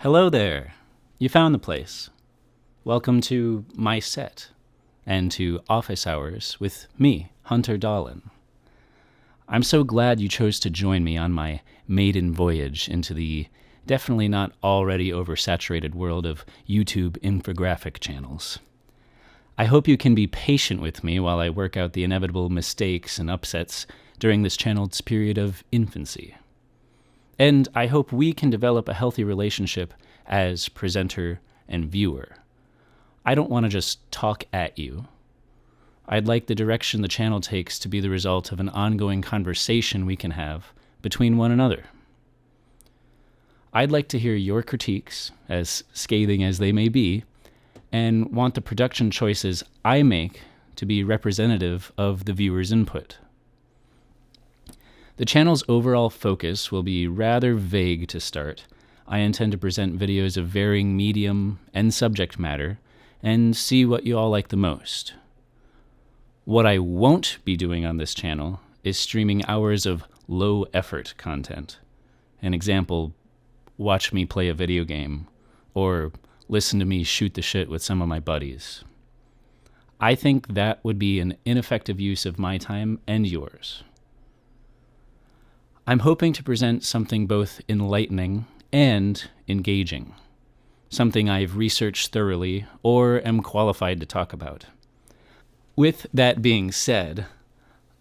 Hello there. You found the place. Welcome to my set and to Office Hours with me, Hunter Dahlen. I'm so glad you chose to join me on my maiden voyage into the definitely not already oversaturated world of YouTube infographic channels. I hope you can be patient with me while I work out the inevitable mistakes and upsets during this channel's period of infancy. And I hope we can develop a healthy relationship as presenter and viewer. I don't want to just talk at you. I'd like the direction the channel takes to be the result of an ongoing conversation we can have between one another. I'd like to hear your critiques, as scathing as they may be, and want the production choices I make to be representative of the viewer's input. The channel's overall focus will be rather vague to start. I intend to present videos of varying medium and subject matter and see what you all like the most. What I won't be doing on this channel is streaming hours of low-effort content. An example, watch me play a video game, or listen to me shoot the shit with some of my buddies. I think that would be an ineffective use of my time and yours. I'm hoping to present something both enlightening and engaging, something I've researched thoroughly or am qualified to talk about. With that being said,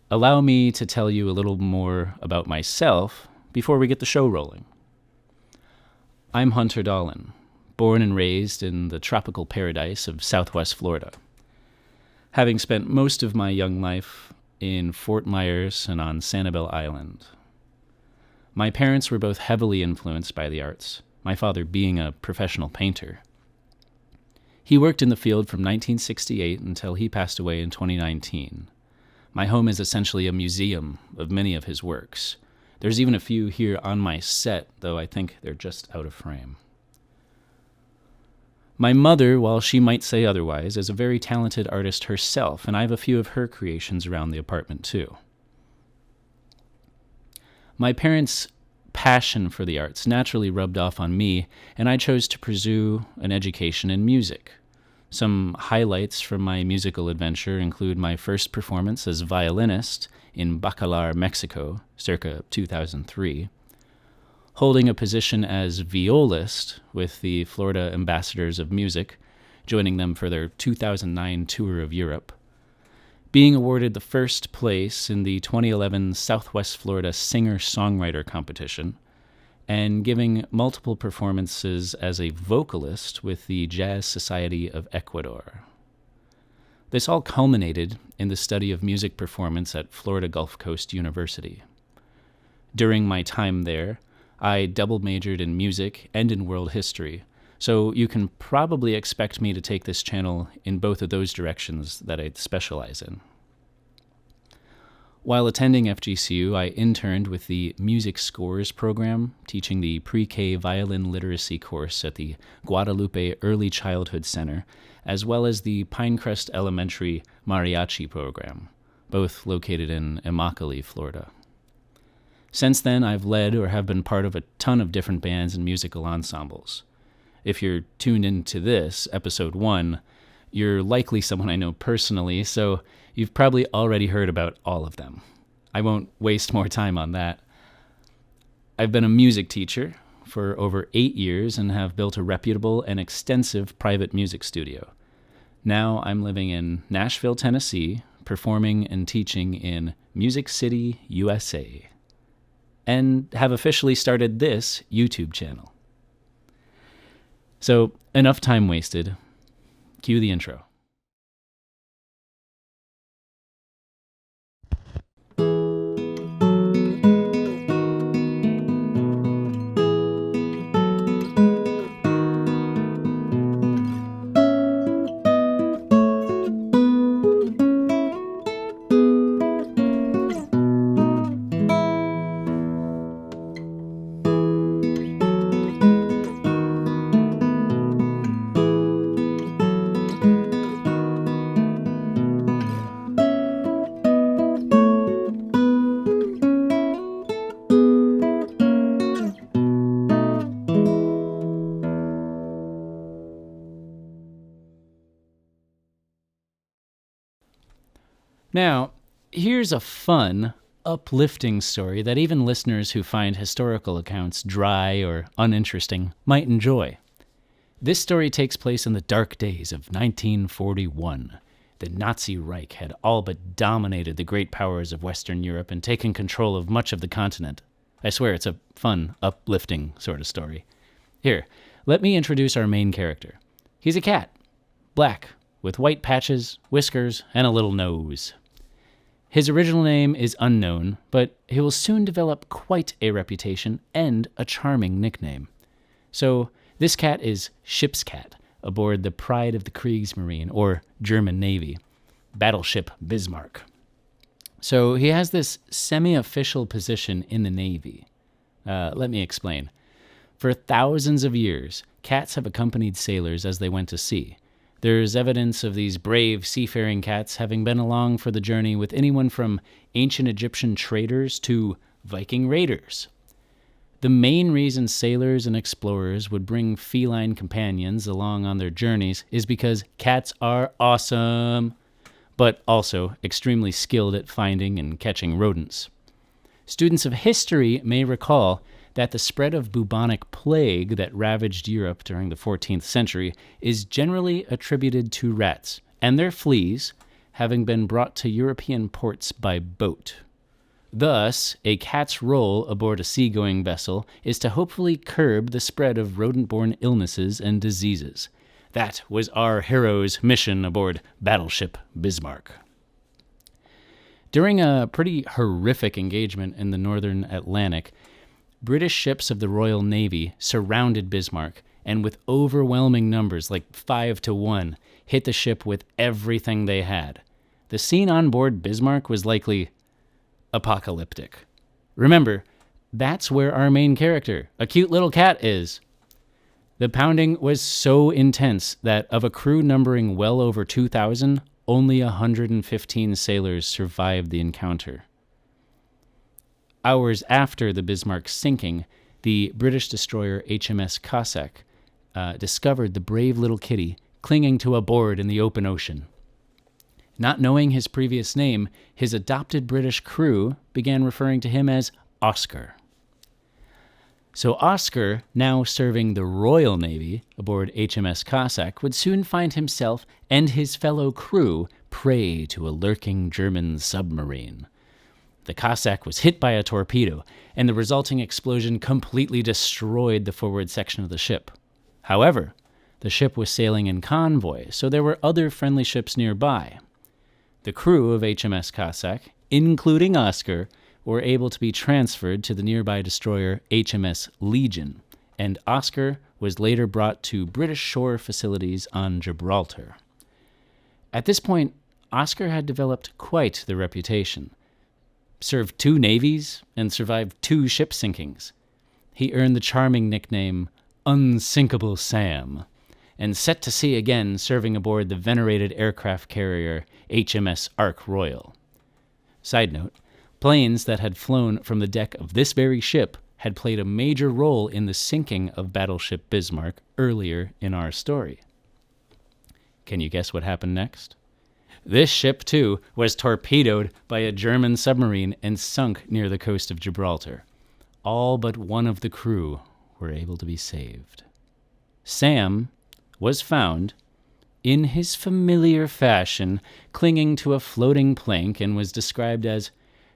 allow me to tell you a little more about myself before we get the show rolling. I'm Hunter Dahlen, born and raised in the tropical paradise of Southwest Florida, having spent most of my young life in Fort Myers and on Sanibel Island. My parents were both heavily influenced by the arts, my father being a professional painter. He worked in the field from 1968 until he passed away in 2019. My home is essentially a museum of many of his works. There's even a few here on my set, though I think they're just out of frame. My mother, while she might say otherwise, is a very talented artist herself, and I have a few of her creations around the apartment too. My parents' passion for the arts naturally rubbed off on me, and I chose to pursue an education in music. Some highlights from my musical adventure include my first performance as violinist in Bacalar, Mexico, circa 2003, holding a position as violist with the Florida Ambassadors of Music, joining them for their 2009 tour of Europe, being awarded the first place in the 2011 Southwest Florida Singer-Songwriter Competition, and giving multiple performances as a vocalist with the Jazz Society of Ecuador. This all culminated in the study of music performance at Florida Gulf Coast University. During my time there, I double majored in music and in world history, so you can probably expect me to take this channel in both of those directions that I specialize in. While attending FGCU, I interned with the Music Scores program, teaching the pre-K violin literacy course at the Guadalupe Early Childhood Center, as well as the Pinecrest Elementary Mariachi program, both located in Immokalee, Florida. Since then, I've led or have been part of a ton of different bands and musical ensembles. If you're tuned into this, episode 1, you're likely someone I know personally, so you've probably already heard about all of them. I won't waste more time on that. I've been a music teacher for over 8 years and have built a reputable and extensive private music studio. Now I'm living in Nashville, Tennessee, performing and teaching in Music City, USA, and have officially started this YouTube channel. So, enough time wasted. Cue the intro. Now, here's a fun, uplifting story that even listeners who find historical accounts dry or uninteresting might enjoy. This story takes place in the dark days of 1941. The Nazi Reich had all but dominated the great powers of Western Europe and taken control of much of the continent. I swear it's a fun, uplifting sort of story. Here, let me introduce our main character. He's a cat, black, with white patches, whiskers, and a little nose. His original name is unknown, but he will soon develop quite a reputation and a charming nickname. So, this cat is Ship's Cat, aboard the Pride of the Kriegsmarine, or German Navy, battleship Bismarck. So he has this semi-official position in the Navy. Let me explain. For thousands of years, cats have accompanied sailors as they went to sea. There's evidence of these brave seafaring cats having been along for the journey with anyone from ancient Egyptian traders to Viking raiders. The main reason sailors and explorers would bring feline companions along on their journeys is because cats are awesome, but also extremely skilled at finding and catching rodents. Students of history may recall that the spread of bubonic plague that ravaged Europe during the 14th century is generally attributed to rats, and their fleas having been brought to European ports by boat. Thus, a cat's role aboard a seagoing vessel is to hopefully curb the spread of rodent-borne illnesses and diseases. That was our hero's mission aboard battleship Bismarck. During a pretty horrific engagement in the northern Atlantic, British ships of the Royal Navy surrounded Bismarck and with overwhelming numbers, like 5-1, hit the ship with everything they had. The scene on board Bismarck was likely apocalyptic. Remember, that's where our main character, a cute little cat, is. The pounding was so intense that of a crew numbering well over 2,000, only 115 sailors survived the encounter. Hours after the Bismarck's sinking, the British destroyer HMS Cossack discovered the brave little kitty clinging to a board in the open ocean. Not knowing his previous name, his adopted British crew began referring to him as Oscar. So Oscar, now serving the Royal Navy aboard HMS Cossack, would soon find himself and his fellow crew prey to a lurking German submarine. The Cossack was hit by a torpedo, and the resulting explosion completely destroyed the forward section of the ship. However, the ship was sailing in convoy, so there were other friendly ships nearby. The crew of HMS Cossack, including Oscar, were able to be transferred to the nearby destroyer HMS Legion, and Oscar was later brought to British shore facilities on Gibraltar. At this point, Oscar had developed quite the reputation. Served 2 navies and survived 2 ship sinkings. He earned the charming nickname Unsinkable Sam, and set to sea again serving aboard the venerated aircraft carrier HMS Ark Royal. Side note, planes that had flown from the deck of this very ship had played a major role in the sinking of battleship Bismarck earlier in our story. Can you guess what happened next? This ship, too, was torpedoed by a German submarine and sunk near the coast of Gibraltar. All but one of the crew were able to be saved. Sam was found, in his familiar fashion, clinging to a floating plank and was described as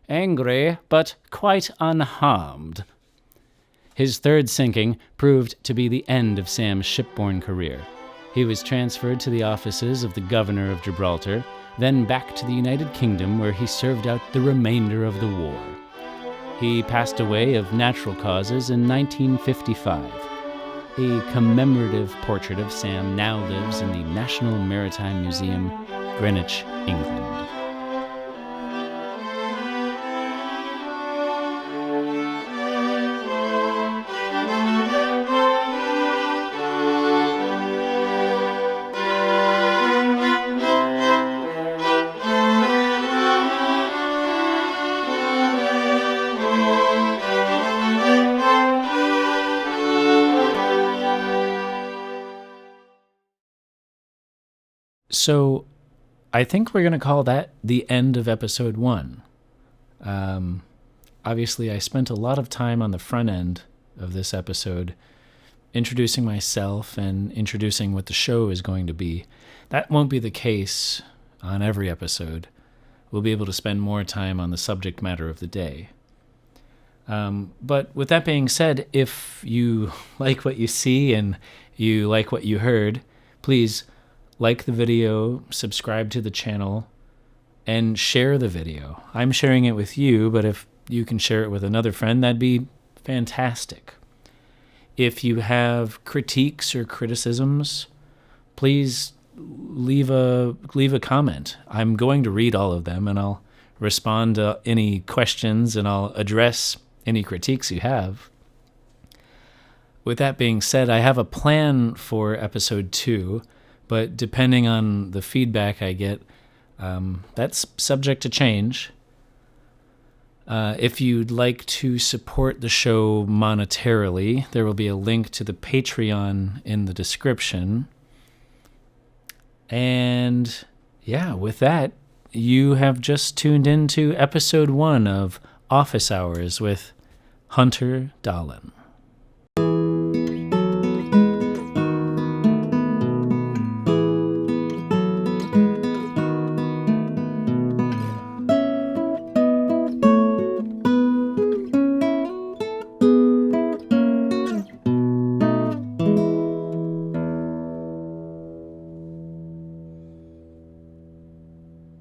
angry but quite unharmed. His third sinking proved to be the end of Sam's shipborne career. He was transferred to the offices of the governor of Gibraltar, then back to the United Kingdom where he served out the remainder of the war. He passed away of natural causes in 1955. A commemorative portrait of Sam now lives in the National Maritime Museum, Greenwich, England. So, I think we're going to call that the end of episode 1. Obviously, I spent a lot of time on the front end of this episode introducing myself and introducing what the show is going to be. That won't be the case on every episode. We'll be able to spend more time on the subject matter of the day. But with that being said, if you like what you see and you like what you heard, please like the video, subscribe to the channel, and share the video. I'm sharing it with you, but if you can share it with another friend, that'd be fantastic. If you have critiques or criticisms, please leave a comment. I'm going to read all of them, and I'll respond to any questions, and I'll address any critiques you have. With that being said, I have a plan for episode 2, but depending on the feedback I get, that's subject to change. If you'd like to support the show monetarily, there will be a link to the Patreon in the description. And yeah, with that, you have just tuned into episode 1 of Office Hours with Hunter Dahlen.